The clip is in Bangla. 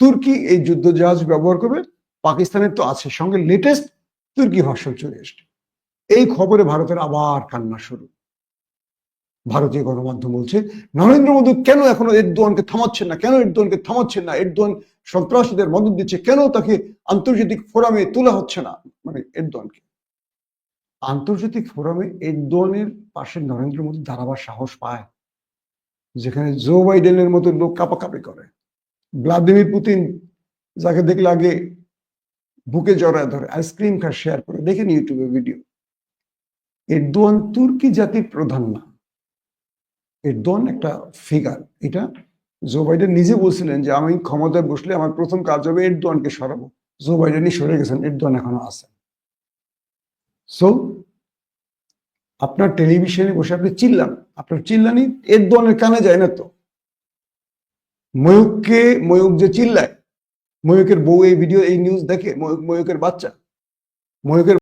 তুর্কি এই যুদ্ধ জাহাজ ব্যবহার করবে, পাকিস্তানের তো আছে, সঙ্গে লেটেস্ট তুর্কি ভার্সন চলে এসছে। এই খবরে ভারতের আবার কান্না শুরু। ভারতীয় গণমাধ্যম বলছে নরেন্দ্র মোদী কেন এখনো এরদোয়ানকে থামাচ্ছেন না, কেন এরদোয়ানকে থামাচ্ছেন না, এরদোয়ান সন্ত্রাসীদের মদত দিচ্ছে, কেন তাকে আন্তর্জাতিক ফোরামে তোলা হচ্ছে না, মানে এরদোয়ানকে। আন্তর্জাতিক ফোরামে এরদোয়ানের পাশে নরেন্দ্র মোদী দাঁড়াবার সাহস পায়, যেখানে জো বাইডেনের মতো লোক কাঁপাকাঁপি করে, ভ্লাদিমির পুতিন যাকে দেখলে আগে বুকে জড়ায় ধরে, আইসক্রিম খায় শেয়ার করে, দেখেন ইউটিউবে ভিডিও। এরদোয়ান তুর্কি জাতির প্রধান না, এরদোয়ান একটা ফিগার। এটা জো বাইডেন নিজে বলছিলেন যে আমি ক্ষমতায় বসলে আমার প্রথম কাজ হবে এরদোয়ানকে সরাবো। জো বাইডেনই সরে গেছেন, এরদোয়ান এখনো আছে। সো আপনার টেলিভিশনে বসে আপনি চিল্লান, আপনার চিল্লানি এরদোয়ানের কানে যায় না তো। ময়ূক যে চিল্লায়, ময়ূকের বউ এই ভিডিও এই নিউজ দেখে, ময়ূকের বাচ্চা, ময়ূকের